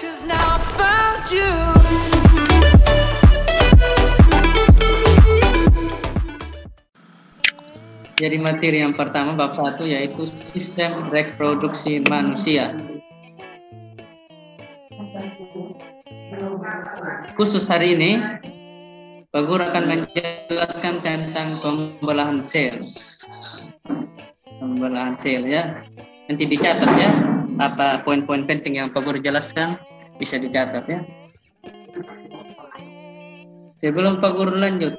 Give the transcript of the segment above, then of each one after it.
'Cause now I found you. Jadi materi yang pertama bab 1 yaitu sistem reproduksi manusia. Khusus hari ini, Pak Guru akan menjelaskan tentang pembelahan sel. Pembelahan sel ya. Nanti dicatat ya, apa poin-poin penting yang Pak Guru jelaskan bisa dicatat ya. Sebelum Pak Guru lanjut,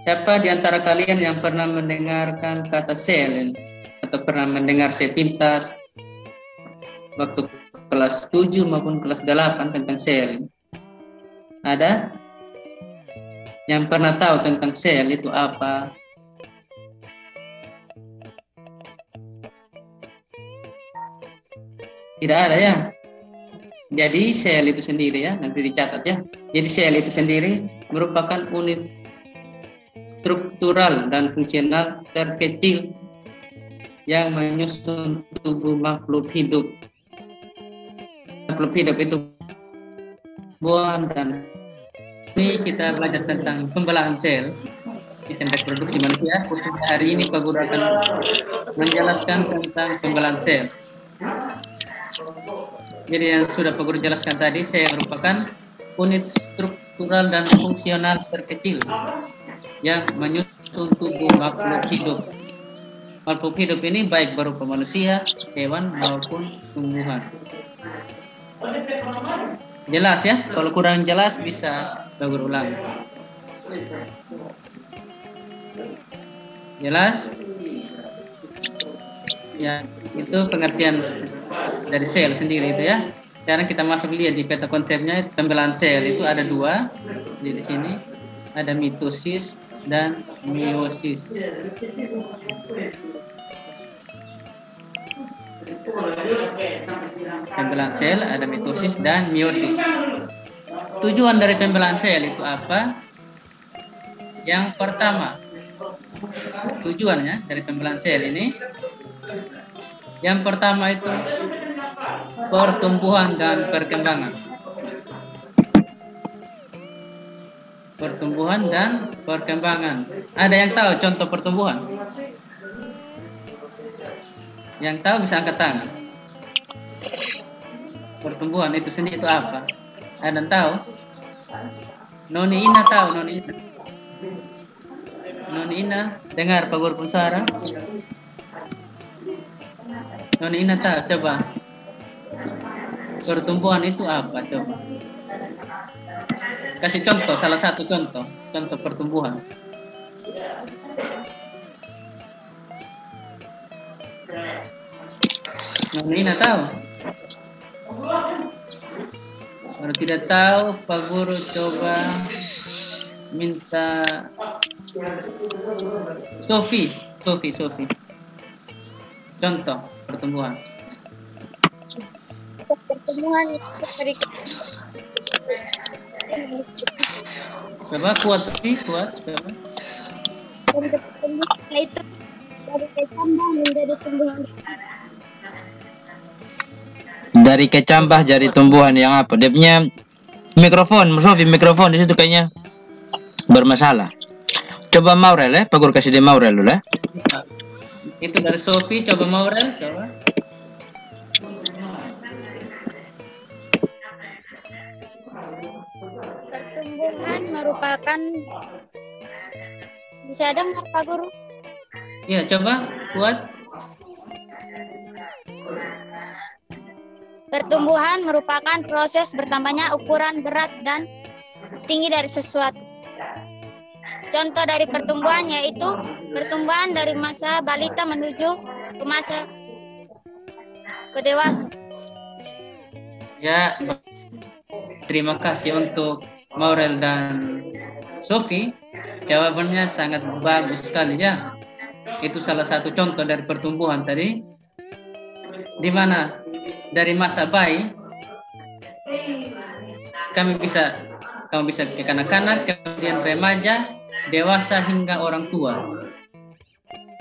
siapa di antara kalian yang pernah mendengarkan kata sel atau pernah mendengar sepintas waktu kelas 7 maupun kelas 8 tentang sel? Ada? Yang pernah tahu tentang sel itu apa? Tidak ada ya? Jadi sel itu sendiri ya, nanti dicatat ya. Jadi sel itu sendiri merupakan unit struktural dan fungsional terkecil yang menyusun tubuh makhluk hidup. Makhluk hidup itu buah dan ini kita belajar tentang pembelahan sel, sistem reproduksi manusia. Khususnya hari ini Pak Guru akan menjelaskan tentang pembelahan sel. Jadi yang sudah Pak Guru jelaskan tadi, sel merupakan unit struktural dan fungsional terkecil yang menyusun tubuh makhluk hidup. Makhluk hidup ini baik berupa manusia, hewan maupun tumbuhan. Jelas ya? Kalau kurang jelas bisa Pak Guru ulang. Jelas? Ya, itu pengertian dari sel sendiri itu ya. Sekarang kita masuk lihat di peta konsepnya. Pembelahan sel itu ada dua. Di sini ada mitosis dan meiosis. Pembelahan sel ada mitosis dan meiosis. Tujuan dari pembelahan sel itu apa? Yang pertama, tujuannya dari pembelahan sel ini, yang pertama itu pertumbuhan dan perkembangan. Pertumbuhan dan perkembangan. Ada yang tahu contoh pertumbuhan? Yang tahu bisa angkat tangan. Pertumbuhan itu sendiri itu apa? Ada yang tahu? Noni Ina tahu, Noni Ina. Noni Ina dengar Pak Guru Punsara? Noni Ina tahu, coba. Pertumbuhan itu apa? Coba. Kasih contoh, salah satu contoh pertumbuhan. Noni Ina tahu? Kalau tidak tahu, Pak Guru coba minta Sofi. Contoh pertumbuhan. Pertumbuhan dari Coba kuat Sofi, kuat. Coba. pertumbuhan itu dari kecambah menjadi tumbuhan. Dari kecambah jadi tumbuhan yang apa? Dia punya mikrofon, Sofi, mikrofon di situ kayaknya bermasalah. Coba Maurel ya, Pak Guru kasih dia Maurel dulu ya. Itu dari Sofi, coba Maurel, coba. Pertumbuhan merupakan, bisa dengar Pak Guru? Iya, coba kuat. Pertumbuhan merupakan proses bertambahnya ukuran, berat, dan tinggi dari sesuatu. Contoh dari pertumbuhan yaitu pertumbuhan dari masa balita menuju ke masa dewasa. Ya, terima kasih untuk Maurel dan Sofi. Jawabannya sangat bagus sekali ya. Itu salah satu contoh dari pertumbuhan tadi. Di mana dari masa bayi kamu bisa ke kanak-kanak, kemudian remaja, dewasa hingga orang tua.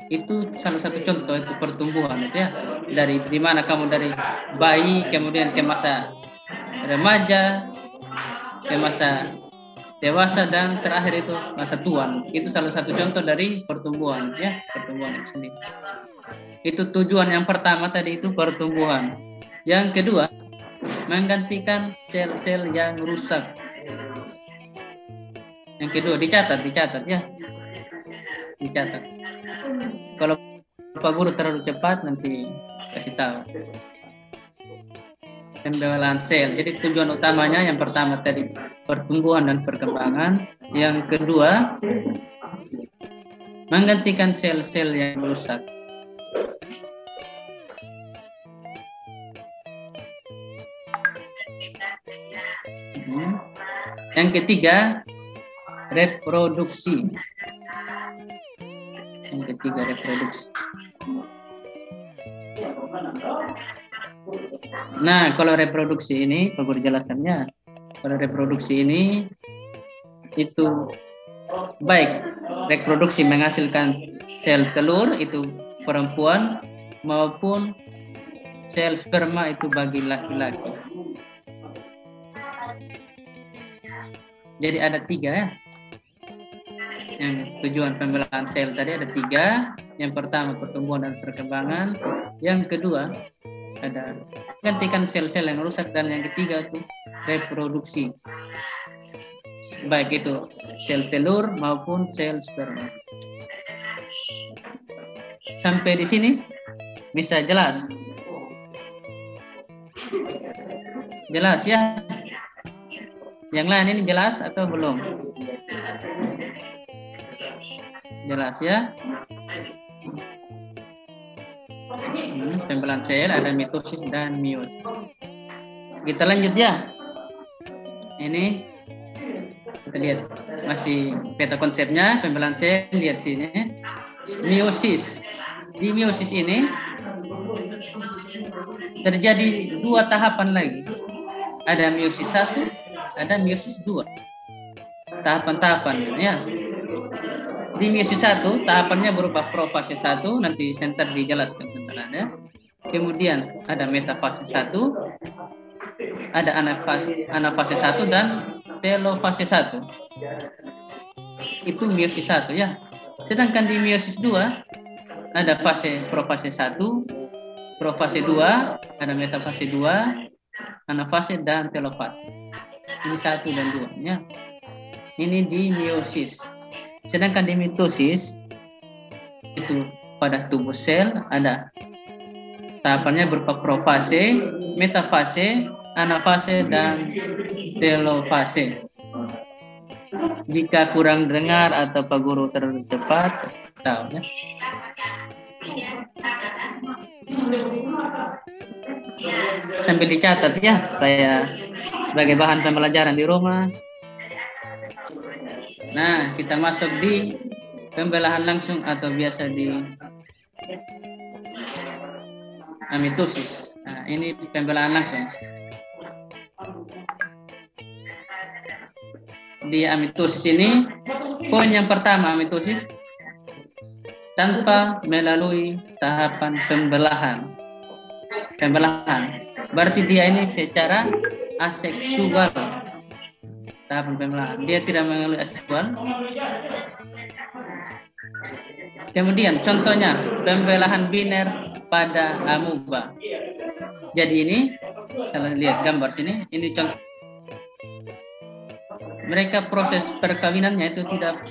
Itu salah satu contoh itu pertumbuhan itu ya. Dari dimana kamu dari bayi kemudian ke masa remaja, ke masa dewasa dan terakhir itu masa tua. Itu salah satu contoh dari pertumbuhan ya, pertumbuhan itu sendiri. Itu tujuan yang pertama tadi itu pertumbuhan. Yang kedua, menggantikan sel-sel yang rusak. Yang kedua dicatat ya. Dicatat. Kalau Pak Guru terlalu cepat nanti kasih tahu. Pembebalan sel. Jadi tujuan utamanya yang pertama tadi pertumbuhan dan perkembangan. Yang kedua menggantikan sel-sel yang rusak. Yang ketiga reproduksi. Yang ketiga reproduksi. Nah, kalau reproduksi ini, Pak Guru jelaskannya. Kalau reproduksi ini itu baik reproduksi menghasilkan sel telur itu perempuan maupun sel sperma itu bagi laki-laki. Jadi ada 3 ya. Yang tujuan pembelahan sel tadi ada 3. Yang pertama pertumbuhan dan perkembangan. Yang kedua ada gantikan sel-sel yang rusak dan yang ketiga itu reproduksi. Baik itu sel telur maupun sel sperma. Sampai di sini bisa jelas? Jelas ya? Yang lain ini jelas atau belum? Jelas ya? Pembelahan sel ada mitosis dan meiosis. Kita lanjut ya. Ini kita lihat masih peta konsepnya pembelahan sel. Lihat sini. Meiosis. Di meiosis ini terjadi 2 tahapan lagi. Ada meiosis 1, ada meiosis 2. Tahapan-tahapan ya. Di meiosis 1 tahapannya berupa profase 1, nanti center dijelaskan tentang ada. Kemudian ada metafase 1, ada anafase 1 dan telofase 1. Itu meiosis 1 ya. Sedangkan di meiosis 2 ada profase 1, profase 2, ada metafase 2, anafase dan telofase. Ini 1 dan 2 ya. Ini di meiosis. Sedangkan di mitosis itu pada tubuh sel ada tahapannya berupa profase, metafase, anafase dan telofase. Jika kurang dengar atau Pak Guru terlalu cepat, tahu ya. Sambil dicatat ya, supaya sebagai bahan pembelajaran di rumah. Nah, kita masuk di pembelahan langsung atau biasa di amitosis. Nah, ini pembelahan langsung. Di amitosis ini, poin yang pertama amitosis tanpa melalui tahapan pembelahan. Berarti dia ini secara aseksual. Tahapan pembelahan. Dia tidak melalui aseksual. Kemudian contohnya pembelahan biner pada amuba. Jadi ini, kalau lihat gambar sini, ini contoh. Mereka proses perkawinannya itu tidak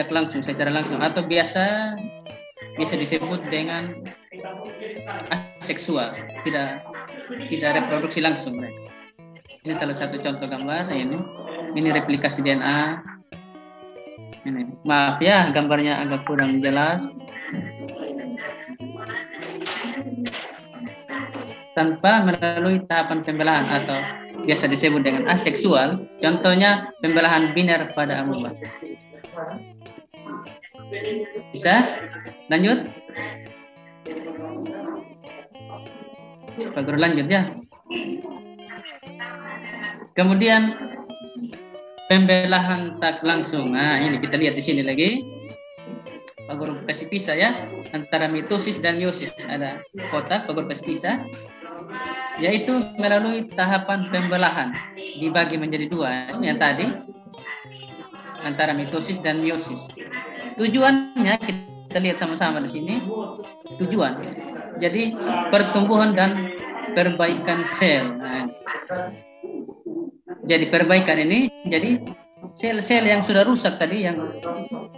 langsung, secara langsung, atau biasa disebut dengan aseksual, tidak reproduksi langsung mereka. Ini salah satu contoh gambar ini replikasi DNA. Ini. Maaf ya, gambarnya agak kurang jelas. Tanpa melalui tahapan pembelahan atau biasa disebut dengan aseksual, contohnya pembelahan biner pada amuba. Bisa? Lanjut? Pak Guru lanjut ya. Kemudian pembelahan tak langsung. Nah, ini kita lihat di sini lagi. kasih pisah ya antara mitosis dan meiosis. Ada kotak Pak Guru kasih pisah, yaitu melalui tahapan pembelahan dibagi menjadi dua yang tadi antara mitosis dan meiosis. Tujuannya kita lihat sama-sama di sini. Tujuan, jadi pertumbuhan dan perbaikan sel. Nah, jadi perbaikan ini, jadi sel-sel yang sudah rusak tadi yang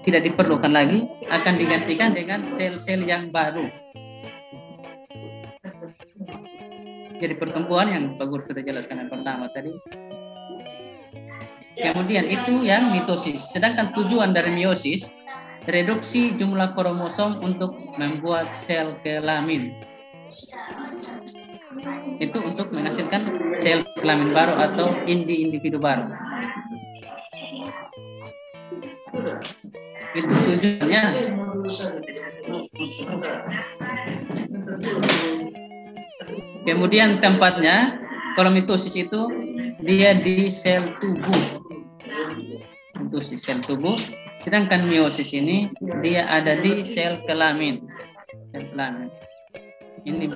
tidak diperlukan lagi akan digantikan dengan sel-sel yang baru. Jadi pertumbuhan yang Pak Guru sudah jelaskan yang pertama tadi. Kemudian itu yang mitosis. Sedangkan tujuan dari meiosis, reduksi jumlah kromosom untuk membuat sel kelamin. Itu untuk menghasilkan sel kelamin baru atau individu baru. Itu tujuannya. Kemudian tempatnya, kalau mitosis itu dia di sel tubuh. Mitosis sel tubuh. Sedangkan meiosis ini dia ada di sel kelamin. Sel kelamin. Ini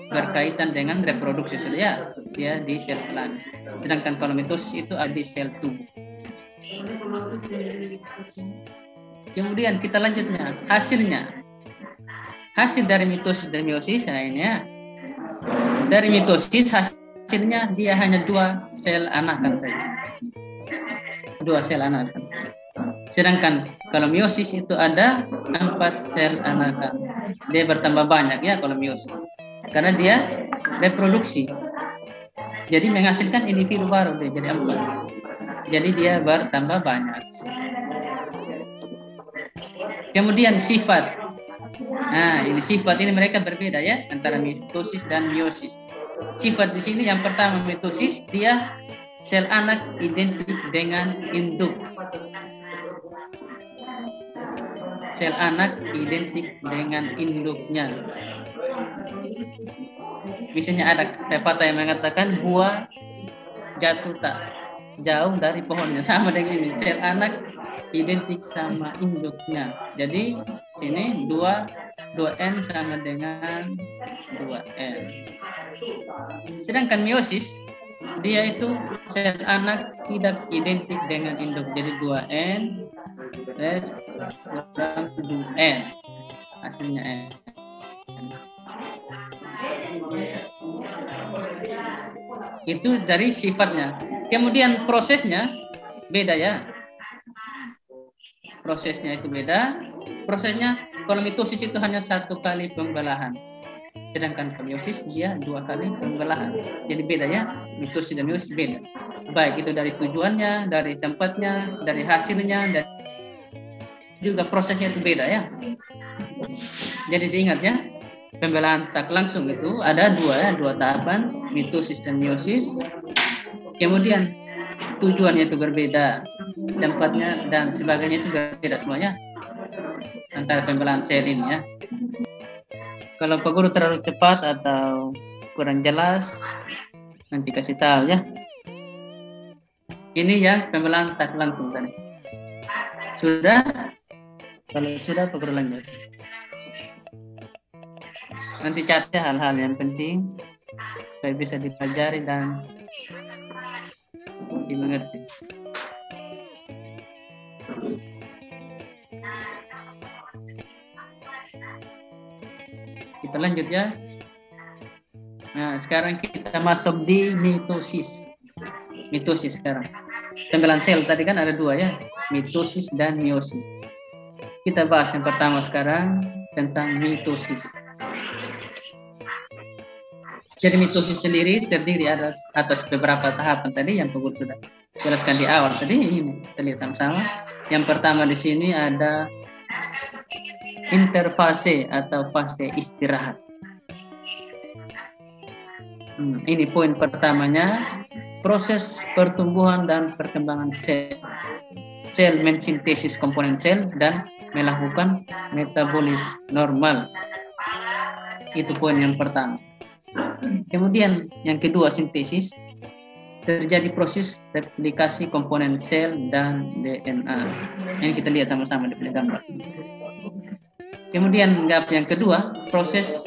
berkaitan dengan reproduksi sudah ya, dia di sel kelamin. Sedangkan kalau mitosis itu ada di sel tubuh. Kemudian kita lanjutnya hasilnya. Hasil dari mitosis dan meiosis ini ya. Dari mitosis hasilnya dia hanya 2 sel anakan saja. 2 sel anakan. Sedangkan kalau meiosis itu ada 4 sel anakan. Dia bertambah banyak ya kalau meiosis. Karena dia reproduksi. Jadi menghasilkan individu baru dia jadi 4. Jadi dia bertambah banyak. Kemudian sifat. Nah, ini sifat ini mereka berbeda ya antara mitosis dan meiosis. Sifat di sini yang pertama mitosis dia sel anak identik dengan induk. Sel anak identik dengan induknya. Misalnya ada pepatah yang mengatakan buah jatuh tak jauh dari pohonnya, sama dengan ini sel anak identik sama induknya. Jadi ini 2N sama dengan 2N. Sedangkan meiosis dia itu sel anak tidak identik dengan induk. Jadi 2N plus kurang 2N. Hasilnya N. Itu dari sifatnya. Kemudian prosesnya beda ya. Prosesnya itu beda. Prosesnya kalau mitosis itu hanya 1 kali pembelahan. Sedangkan meiosis dia 2 kali pembelahan. Jadi beda ya. Mitosis dan meiosis beda. Baik itu dari tujuannya, dari tempatnya, dari hasilnya, dan juga prosesnya itu beda ya. Jadi diingat ya. Pembelahan tak langsung itu ada 2 tahapan, mitosis dan meiosis. Kemudian tujuannya itu berbeda, tempatnya dan sebagainya itu berbeda semuanya antara pembelahan sel ini ya. Kalau Pak Guru terlalu cepat atau kurang jelas nanti kasih tahu ya. Ini yang pembelahan tak langsung tadi. Sudah? Kalau sudah Pak Guru lanjut. Nanti catat hal-hal yang penting supaya bisa dipelajari dan dimengerti. Kita lanjut ya. Nah, sekarang kita masuk di mitosis. Mitosis sekarang. Pembelahan sel tadi kan ada 2 ya, mitosis dan meiosis. Kita bahas yang pertama sekarang tentang mitosis. Jadi mitosis sendiri terdiri atas beberapa tahapan tadi yang Pak Guru sudah jelaskan di awal tadi. Ini kita lihat sama-sama. Yang pertama di sini ada interfase atau fase istirahat. Ini poin pertamanya, proses pertumbuhan dan perkembangan sel. Sel mensintesis komponen sel dan melakukan metabolis normal. Itu poin yang pertama. Kemudian yang kedua sintesis, terjadi proses replikasi komponen sel dan DNA. Ini kita lihat sama-sama di gambar. Kemudian gap yang kedua, proses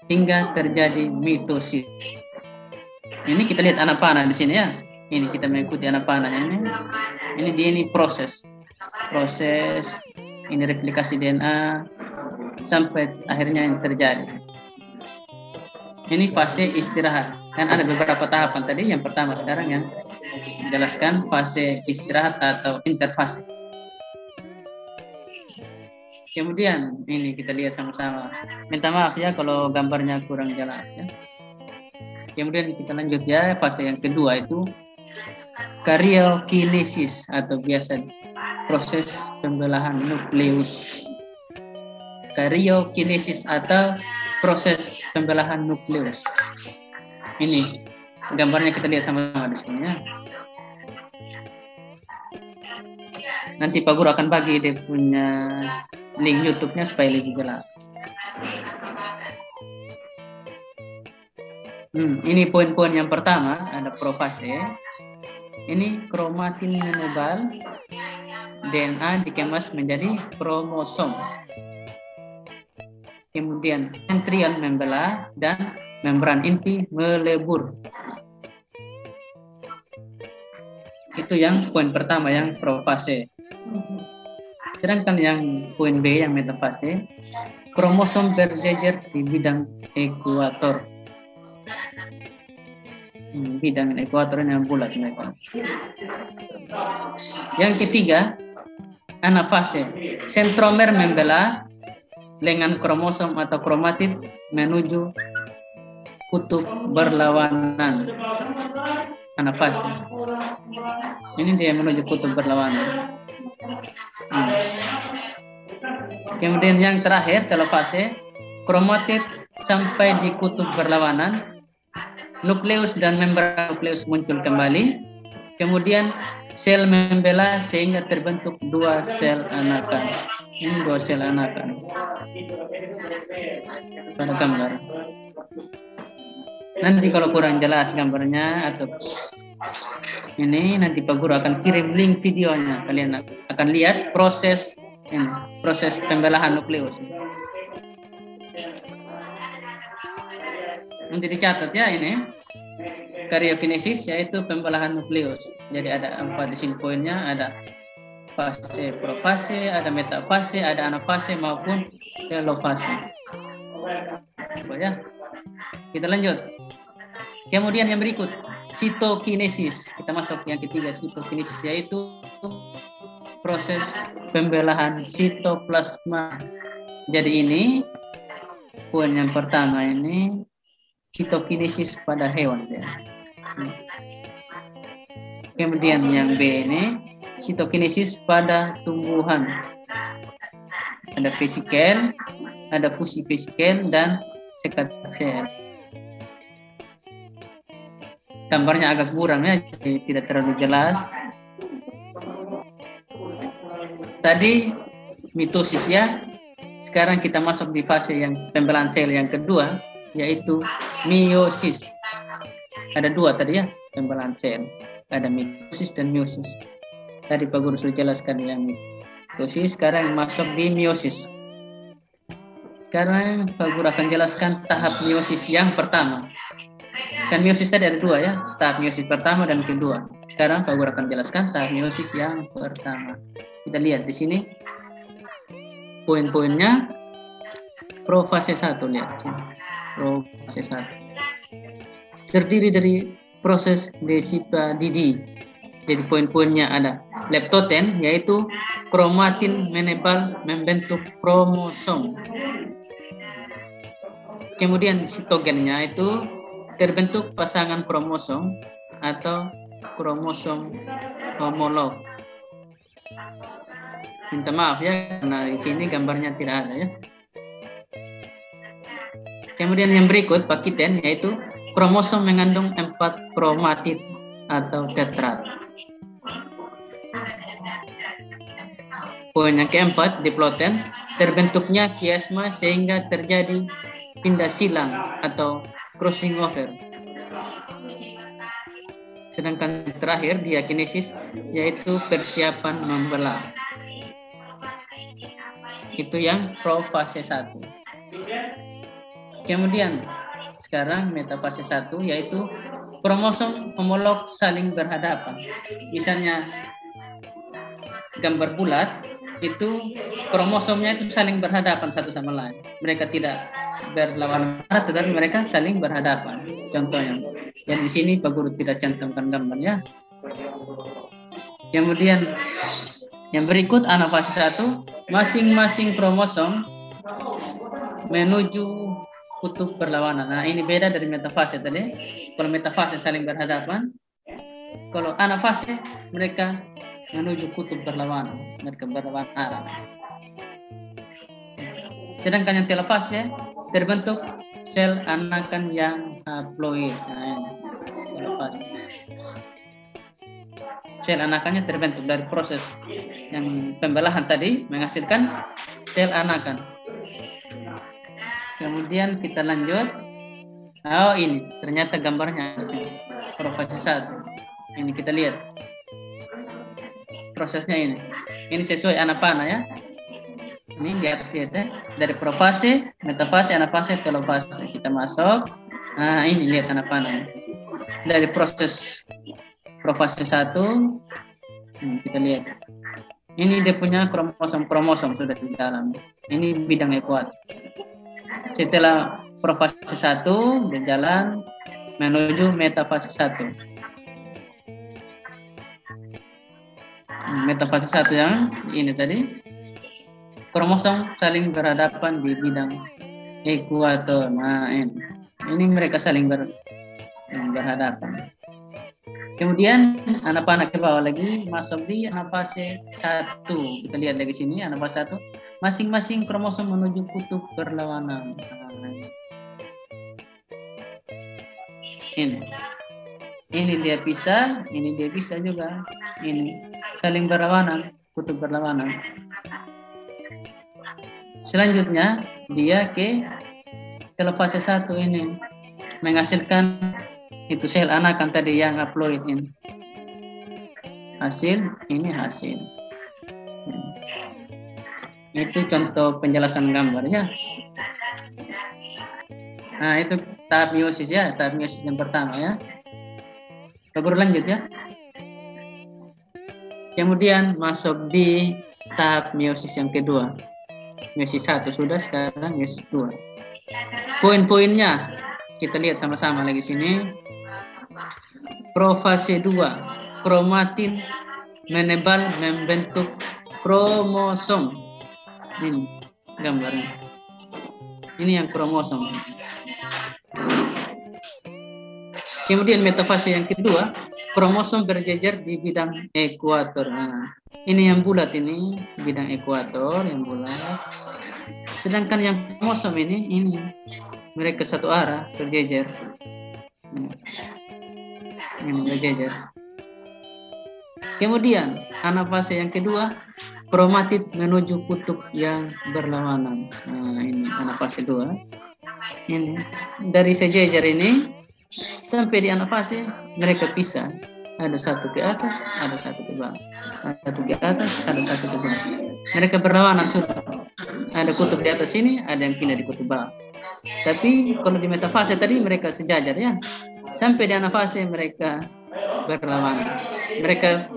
hingga terjadi mitosis. Ini kita lihat anak panah di sini ya. Ini kita mengikuti anak panahnya ini. Ini proses ini replikasi DNA sampai akhirnya yang terjadi. Ini fase istirahat. Kan ada beberapa tahapan tadi. Yang pertama sekarang yang menjelaskan fase istirahat atau interfase. Kemudian ini kita lihat sama-sama. Minta maaf ya kalau gambarnya kurang jelas ya. Kemudian kita lanjut ya, fase yang kedua itu karyokinesis atau biasa proses pembelahan nukleus. Karyokinesis atau proses pembelahan nukleus. Ini gambarnya kita lihat sama-sama di sini ya. Nanti Pak Guru akan bagi dia punya link YouTube-nya supaya lebih jelas. Ini poin-poin yang pertama, ada profase. Ini kromatin menebal, DNA dikemas menjadi kromosom. Kemudian sentrion membelah dan membran inti melebur. Itu yang poin pertama yang profase. Sedangkan yang poin B yang metafase, kromosom berjejer di bidang ekuator. Bidang ekuatornya bulat mereka. Yang ketiga, anafase, sentromer membelah lengan kromosom atau kromatid menuju kutub berlawanan. Anafase. Ini dia menuju kutub berlawanan. Kemudian yang terakhir telofase, kromatid sampai di kutub berlawanan, nukleus dan membran nukleus muncul kembali, kemudian sel membelah sehingga terbentuk dua sel anakan. Ini dua sel anakan pada gambar. Nanti kalau kurang jelas gambarnya atau ini nanti Pak Guru akan kirim link videonya. Kalian akan lihat proses ini, proses pembelahan nukleus. Nanti dicatat ya ini. Karyokinesis yaitu pembelahan nukleus. Jadi ada 4 di sini poinnya, ada fase profase, ada metafase, ada anafase maupun telofase. Ya. Kita lanjut. Kemudian yang berikut, sitokinesis. Kita masuk yang ketiga, sitokinesis yaitu proses pembelahan sitoplasma. Jadi ini poin yang pertama ini sitokinesis pada hewan ya. Kemudian yang B ini sitokinesis pada tumbuhan. Ada vesikel, ada fusi vesikel dan sekat sel. Gambarnya agak buram ya, jadi tidak terlalu jelas. Tadi mitosis ya. Sekarang kita masuk di fase yang pembelahan sel yang kedua, yaitu meiosis. Ada 2 tadi ya pembelahan sel. Ada mitosis dan meiosis. Tadi Pak Guru sudah jelaskan yang mitosis, sekarang masuk di meiosis. Sekarang Pak Guru akan jelaskan tahap meiosis yang pertama. Kan meiosis tadi ada 2 ya, tahap meiosis pertama dan kedua. Sekarang Pak Guru akan jelaskan tahap meiosis yang pertama. Kita lihat di sini poin-poinnya. Profase 1 lihat sini. Profase 1 terdiri dari proses desipadidi. Jadi poin-poinnya ada leptoten yaitu kromatin menebal membentuk kromosom. Kemudian sitogennya itu terbentuk pasangan kromosom atau kromosom homolog. Minta maaf ya karena di sini gambarnya tidak ada ya. Kemudian yang berikut pakiten yaitu kromosom mengandung 4 kromatid atau tetrad. Poin yang keempat diploten terbentuknya kiasma sehingga terjadi pindah silang atau crossing over. Sedangkan terakhir diakinesis yaitu persiapan membelah. Itu yang profase 1. Kemudian sekarang metafase 1 yaitu kromosom homolog saling berhadapan. Misalnya gambar bulat itu kromosomnya itu saling berhadapan satu sama lain. Mereka tidak berlawanan arah tetapi mereka saling berhadapan. Contohnya. Dan di sini Pak Guru tidak cantumkan gambarnya. Kemudian yang berikut anafase 1, masing-masing kromosom menuju kutub berlawanan. Nah, ini beda dari metafase tadi. Kalau metafase saling berhadapan, kalau anafase mereka menuju kutub berlawanan, mereka berlawanan arah. Sedangkan yang telofase terbentuk sel anakan yang haploid. Nah, ini telofase. Sel anakannya terbentuk dari proses yang pembelahan tadi menghasilkan sel anakan. Kemudian kita lanjut. Oh, ini ternyata gambarnya profase 1. Ini kita lihat prosesnya ini. Ini sesuai anapana ya. Ini di atas lihat ya. Dari profase, metafase, anafase, telofase. Kita masuk. Nah, ini lihat anapana. Dari proses profase 1 kita lihat. Ini dia punya kromosom sudah di dalam. Ini bidang ekuat. Setelah profase 1 berjalan menuju metafase 1. Metafase 1 yang ini tadi. Kromosom saling berhadapan di bidang ekuator. Nah, ini mereka saling berhadapan. Kemudian anapana ke bawah lagi masuk di anafase 1. Kita lihat lagi sini anafase 1. Masing-masing kromosom menuju kutub berlawanan. Ini dia pisah, ini dia pisah juga. Ini saling berlawanan, kutub berlawanan. Selanjutnya dia ke telofase 1 ini menghasilkan itu sel anakan tadi yang haploid ini. Hasil. Itu contoh penjelasan gambarnya. Nah, itu tahap meiosis ya, tahap meiosis yang pertama ya. Kita lanjut ya. Kemudian masuk di tahap meiosis yang kedua. Meiosis 1 sudah, sekarang meiosis 2. Poin-poinnya kita lihat sama-sama lagi sini. Profase 2, kromatin menebal membentuk kromosom. Ini gambarnya. Ini yang kromosom. Kemudian metafase yang kedua, kromosom berjejer di bidang ekuator. Nah, ini yang bulat ini bidang ekuator yang bulat. Sedangkan yang kromosom ini mereka satu arah berjejer. Ini berjejer. Kemudian anafase yang kedua, kromatid menuju kutub yang berlawanan. Nah, ini anafase 2. Ini dari sejajar ini sampai di anafase mereka pisah. Ada satu ke atas, ada satu ke bawah. Satu ke atas, ada satu ke bawah. Mereka berlawanan sudah. Ada kutub di atas sini, ada yang pindah di kutub bawah. Tapi kalau di metafase tadi mereka sejajar ya. Sampai di anafase mereka berlawanan. Mereka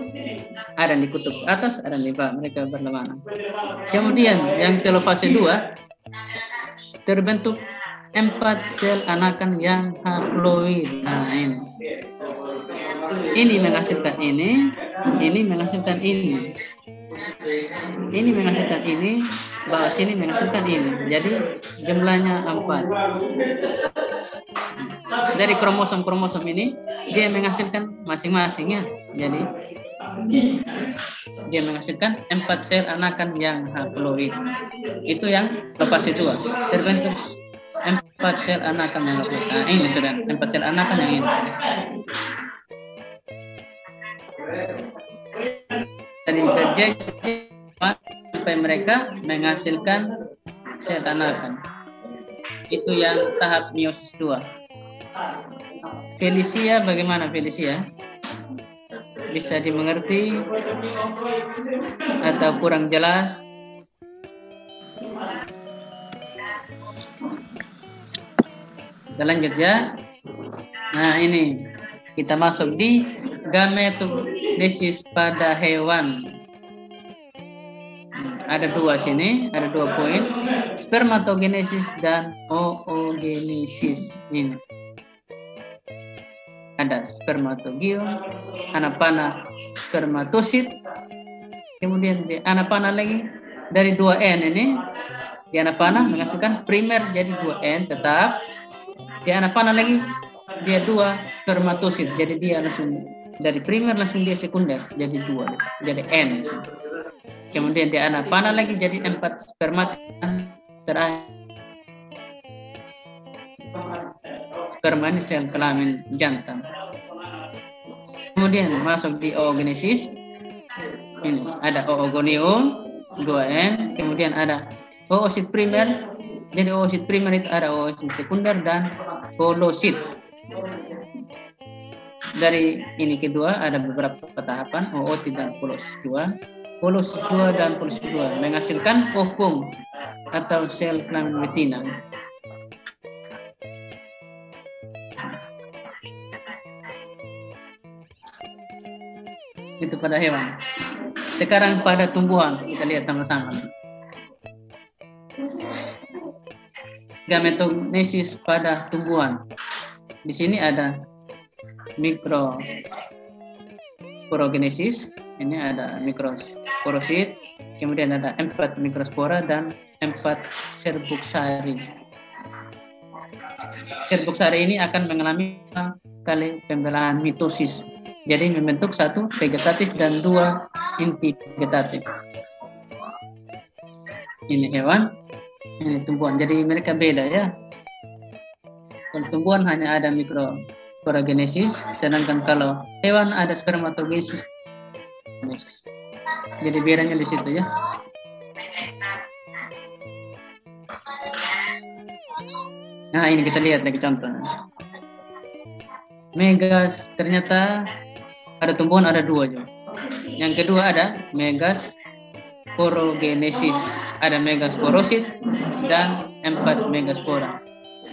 ada di kutub atas, ada di bawah. Mereka berlawanan. Kemudian yang telofase 2 terbentuk 4 sel anakan yang haploid. Nah, ini menghasilkan ini menghasilkan ini. Ini menghasilkan ini, bawah sini menghasilkan ini. Jadi jumlahnya 4. Dari kromosom ini dia menghasilkan masing-masing ya. Jadi dia menghasilkan 4 sel anakan yang haploid. Itu yang telofase 2. Terbentuk 4 sel anakan yang haploid. Nah, ini sudah 4 sel anakan yang ini sudah. Jadi terjadi sampai mereka menghasilkan sel anakan. Itu yang tahap meiosis 2. Felicia, bagaimana Felicia? Bisa dimengerti atau kurang jelas? Kita lanjut ya. Nah, ini kita masuk di gametogenesis pada hewan. Ada dua sini, ada 2 poin. Spermatogenesis dan oogenesis. Ini. Ada spermatogium, anapana, spermatosit. Kemudian di anapana lagi dari 2N ini. Di anapana menghasilkan primer jadi 2N tetap. Di anapana lagi dia 2 spermatosit. Jadi dia langsung dari primer langsung dia sekunder jadi 2. Jadi N. Kemudian di anapana lagi jadi 4 spermat terakhir. Sperma ini sel kelamin jantan. Kemudian masuk di oogenesis. Ini ada oogonium 2N, kemudian ada oosit primer. Jadi oosit primer itu ada oosit sekunder dan holosit. Dari ini kedua ada beberapa tahapan ootit dan holosit 2. Holosit 2 dan holosit 2 menghasilkan ovum atau sel kelamin betina. Itu pada hewan. Sekarang pada tumbuhan kita lihat sama-sama. Gametogenesis pada tumbuhan. Di sini ada mikrosporogenesis. Ini ada mikrosporosit. Kemudian ada 4 mikrospora dan 4 serbuksari. Serbuksari ini akan mengalami kali pembelahan mitosis. Jadi membentuk 1 vegetatif dan 2 inti vegetatif. Ini hewan, ini tumbuhan. Jadi mereka beda ya. Kalau tumbuhan hanya ada mikrosporogenesis, sedangkan kalau hewan ada spermatogenesis. Jadi bedanya di situ ya. Nah, ini kita lihat lagi contohnya. Megas, ternyata pada tumbuhan ada 2 juga. Yang kedua ada megasporogenesis, ada megasporosit dan 4 megaspora.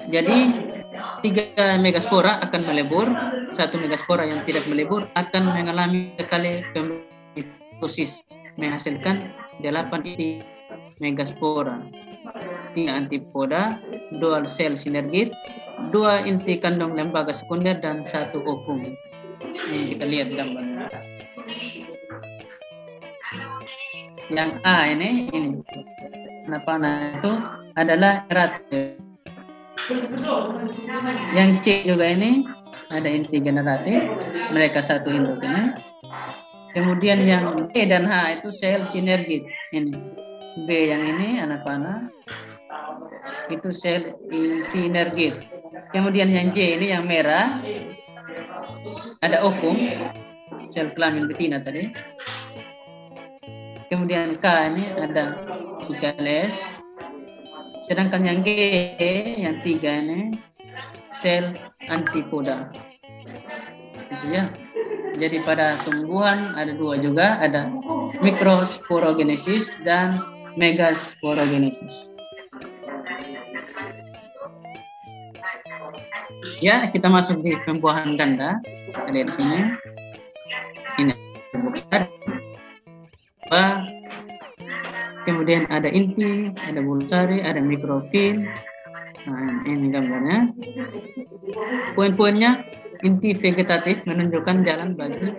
Jadi 3 megaspora akan melebur, 1 megaspora yang tidak melebur akan mengalami kali mitosis, menghasilkan 8 inti megaspora, 3 antipoda, dual sel sinergit, 2 inti kandung lembaga sekunder dan 1 ovum. Ini kita lihat gambarnya. Yang A ini anapana itu adalah erat. Yang C juga ini ada inti generatif, mereka 1 endogena. Kemudian yang B dan H itu sel sinergit. Ini B yang ini anapana itu sel sinergit. Kemudian yang J ini yang merah ada ovum, sel kelamin betina tadi. Kemudian K ini ada IKLS. Sedangkan yang G, yang 3 ini sel antipoda. Gitu ya. Jadi pada tumbuhan ada 2 juga, ada mikrosporogenesis dan megasporogenesis. Ya, kita masuk di pembuahan ganda. Kita lihat di sini. Ini buksar. Kemudian ada inti, ada bulusari, ada mikrofil. Nah, ini gambarnya. Poin-poinnya, inti vegetatif menunjukkan jalan bagi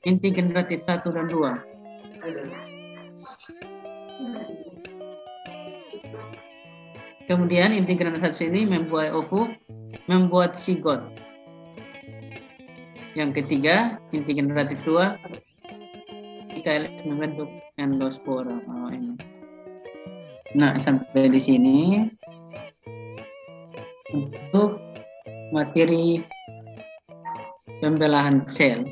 inti generatif 1 dan 2. Kemudian inti generatif ini membuat ovum, membuat zigot. Yang ketiga, inti generatif 2, IKLS membentuk endospora. Oh, ini. Nah, sampai di sini untuk materi pembelahan sel.